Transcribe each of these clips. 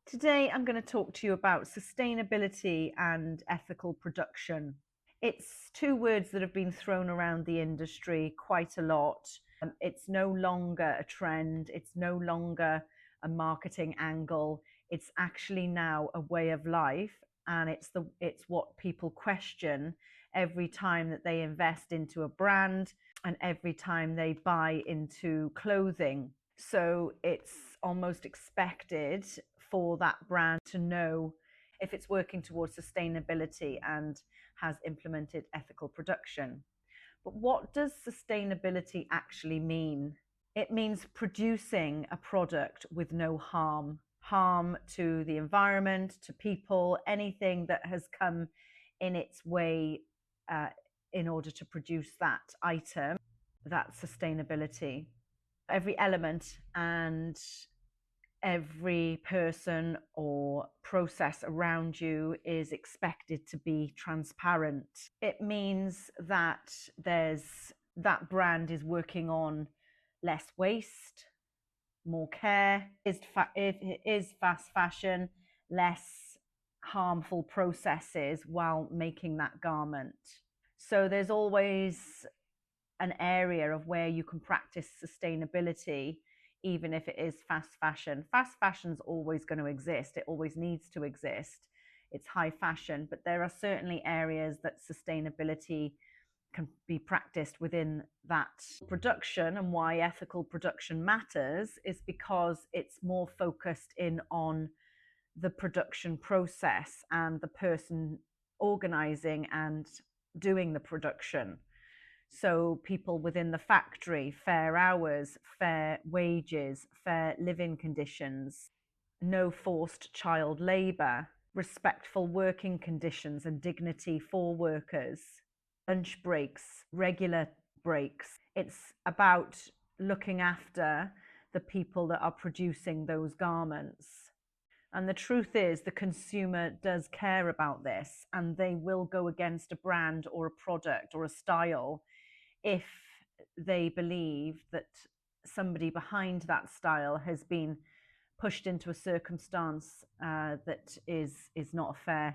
Today, I'm going to talk to you about sustainability and ethical production. It's two words that have been thrown around the industry quite a lot. It's no longer a trend, it's no longer a marketing angle. It's actually now a way of life, and it's what people question every time that they invest into a brand and every time they buy into clothing. So it's almost expected for that brand to know if it's working towards sustainability and has implemented ethical production. But what does sustainability actually mean? It means producing a product with no harm to the environment, to people, anything that has come in its way in order to produce that item. That's sustainability. Every element and every person or process around you is expected to be transparent. It means that that brand is working on less waste, more care. If it is fast fashion, less harmful processes while making that garment. So there's always an area of where you can practice sustainability, even if it is fast fashion. Fast fashion's always going to exist. It always needs to exist. It's high fashion, but there are certainly areas that sustainability can be practiced within that production. And why ethical production matters is because it's more focused in on the production process and the person organizing and doing the production. So people within the factory, fair hours, fair wages, fair living conditions, no forced child labour, respectful working conditions and dignity for workers, lunch breaks, regular breaks. It's about looking after the people that are producing those garments. And the truth is, the consumer does care about this, and they will go against a brand or a product or a style if they believe that somebody behind that style has been pushed into a circumstance that is not a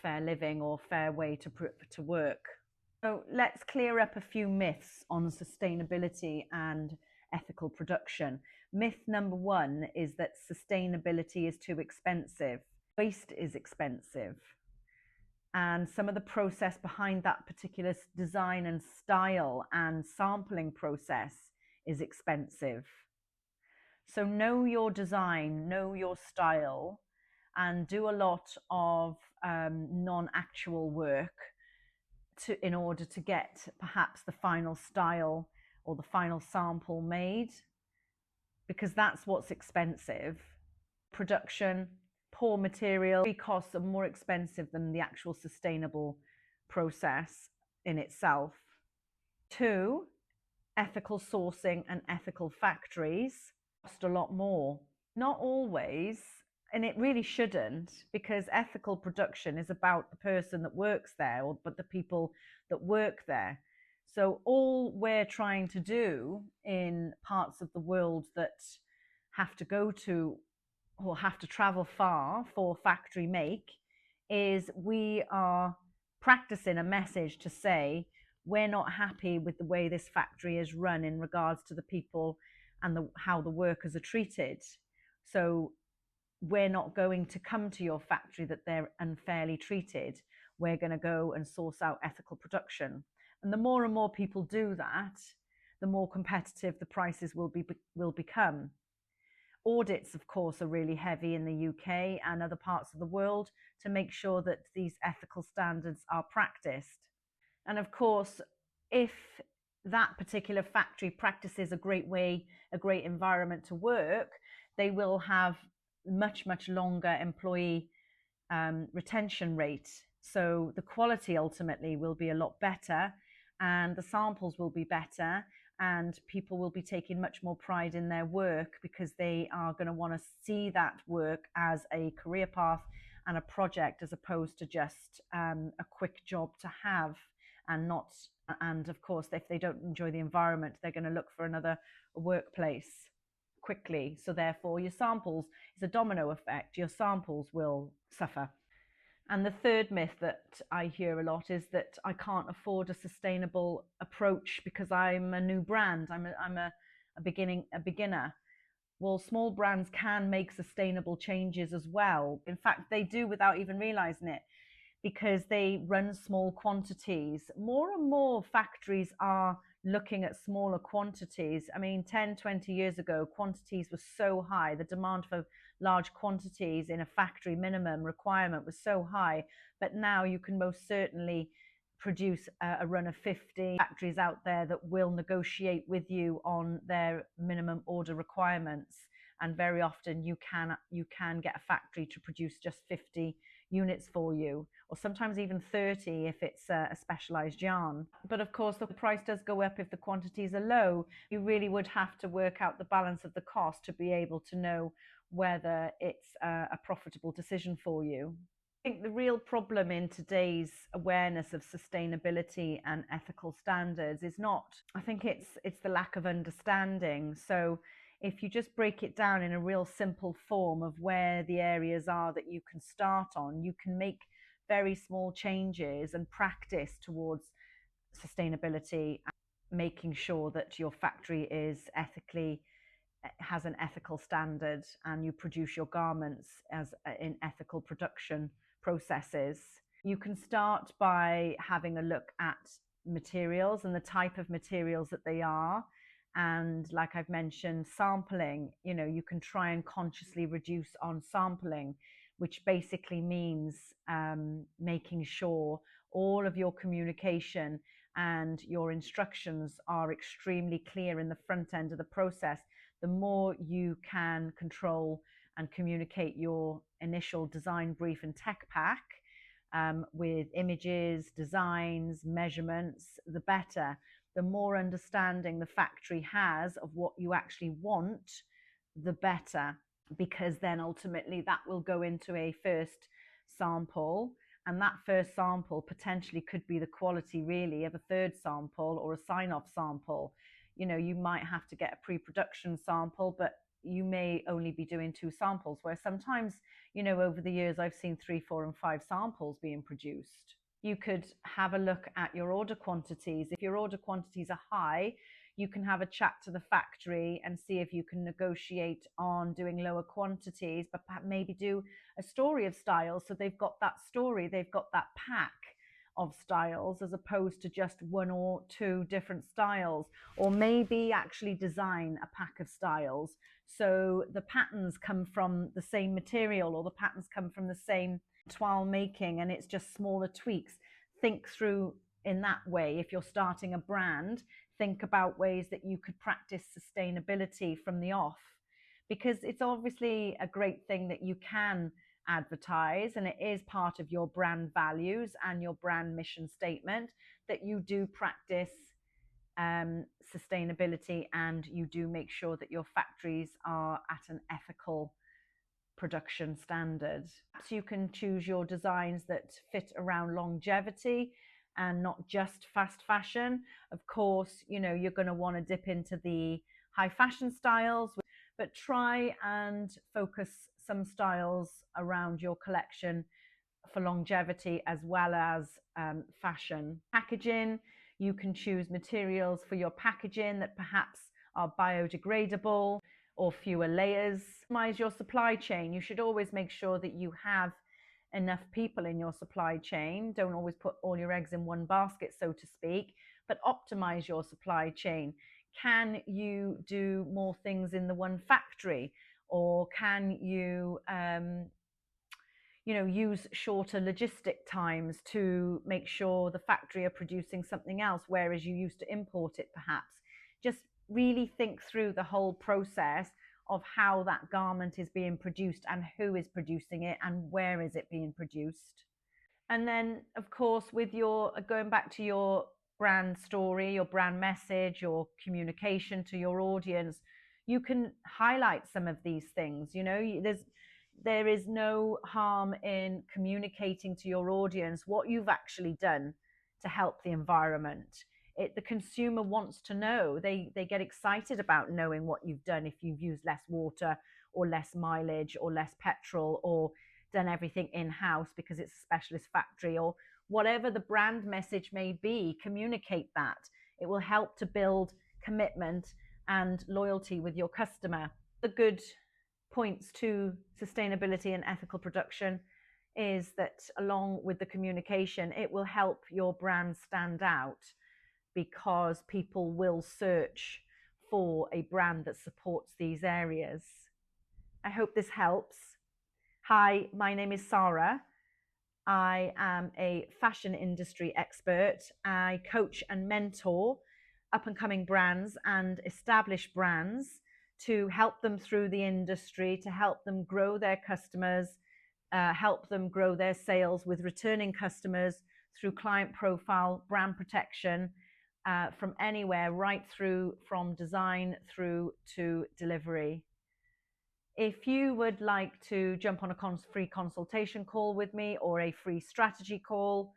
fair living or fair way to work. So let's clear up a few myths on sustainability and ethical production. Myth number one is that sustainability is too expensive. Waste is expensive. And some of the process behind that particular design and style and sampling process is expensive. So know your design, know your style, and do a lot of non-actual work in order to get perhaps the final style or the final sample made, because that's what's expensive. Production, poor material costs are more expensive than the actual sustainable process in itself. Two, ethical sourcing and ethical factories cost a lot more. Not always, and it really shouldn't, because ethical production is about the person that works there, but the people that work there. So all we're trying to do in parts of the world that have to go to or have to travel far for factory make is we are practicing a message to say we're not happy with the way this factory is run in regards to the people and how the workers are treated. So we're not going to come to your factory that they're unfairly treated. We're going to go and source out ethical production. And the more and more people do that, the more competitive the prices will become. Audits, of course, are really heavy in the UK and other parts of the world to make sure that these ethical standards are practiced. And of course, if that particular factory practices a great environment to work, they will have much longer employee retention rate. So the quality ultimately will be a lot better, and the samples will be better, and people will be taking much more pride in their work because they are going to want to see that work as a career path and a project, as opposed to just a quick job to have. And of course, if they don't enjoy the environment, they're going to look for another workplace quickly. So therefore your samples, it's a domino effect, your samples will suffer. And the third myth that I hear a lot is that I can't afford a sustainable approach because I'm a new brand. I'm a beginner. Well, small brands can make sustainable changes as well. In fact, they do without even realizing it, because they run small quantities. More and more factories are looking at smaller quantities. I mean, 10, 20 years ago, quantities were so high. The demand for large quantities in a factory minimum requirement was so high. But now you can most certainly produce a run of 50 factories out there that will negotiate with you on their minimum order requirements. And very often you can get a factory to produce just 50 units for you, or sometimes even 30 if it's a specialized yarn. But of course, the price does go up if the quantities are low. You really would have to work out the balance of the cost to be able to know whether it's a profitable decision for you. I think the real problem in today's awareness of sustainability and ethical standards is not, I think it's the lack of understanding. So if you just break it down in a real simple form of where the areas are that you can start on, you can make very small changes and practice towards sustainability, making sure that your factory has an ethical standard, and you produce your garments as in ethical production processes. You can start by having a look at materials and the type of materials that they are. And like I've mentioned, sampling, you can try and consciously reduce on sampling, which basically means making sure all of your communication and your instructions are extremely clear in the front end of the process. The more you can control and communicate your initial design brief and tech pack with images, designs, measurements, the better. The more understanding the factory has of what you actually want, the better, because then ultimately that will go into a first sample, and that first sample potentially could be the quality really of a third sample or a sign-off sample. You might have to get a pre-production sample, but you may only be doing 2 samples, where sometimes, over the years I've seen 3, 4 and 5 samples being produced. You could have a look at your order quantities. If your order quantities are high, you can have a chat to the factory and see if you can negotiate on doing lower quantities, but maybe do a story of styles. So they've got that story, they've got that pack of styles, as opposed to just 1 or 2 different styles. Or maybe actually design a pack of styles so the patterns come from the same material, or the patterns come from the same toile making, and it's just smaller tweaks. Think through in that way. If you're starting a brand, think about ways that you could practice sustainability from the off, because it's obviously a great thing that you can advertise, and it is part of your brand values and your brand mission statement that you do practice sustainability, and you do make sure that your factories are at an ethical production standard. So you can choose your designs that fit around longevity and not just fast fashion. Of course, you're going to want to dip into the high fashion styles, but try and focus some styles around your collection for longevity as well as fashion. Packaging, you can choose materials for your packaging that perhaps are biodegradable or fewer layers. Optimize your supply chain. You should always make sure that you have enough people in your supply chain. Don't always put all your eggs in one basket, so to speak, but optimize your supply chain. Can you do more things in the one factory, or can you use shorter logistic times to make sure the factory are producing something else, whereas you used to import it perhaps? Just really think through the whole process of how that garment is being produced and who is producing it and where is it being produced. And then, of course, with your going back to your brand story, your brand message, your communication to your audience, you can highlight some of these things. There is no harm in communicating to your audience what you've actually done to help the environment. The consumer wants to know. They get excited about knowing what you've done, if you've used less water or less mileage or less petrol or done everything in-house because it's a specialist factory, or whatever the brand message may be. Communicate that. It will help to build commitment and loyalty with your customer. The good points to sustainability and ethical production is that, along with the communication, it will help your brand stand out, because people will search for a brand that supports these areas. I hope this helps. Hi, my name is Sarah. I am a fashion industry expert. I coach and mentor up and coming brands and established brands to help them through the industry, to help them grow their customers, help them grow their sales with returning customers through client profile, brand protection, from anywhere, right through from design through to delivery. If you would like to jump on a free consultation call with me or a free strategy call,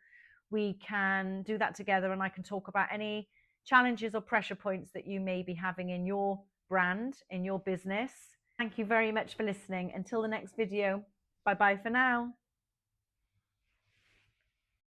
we can do that together, and I can talk about any challenges or pressure points that you may be having in your brand, in your business. Thank you very much for listening. Until the next video, bye bye for now.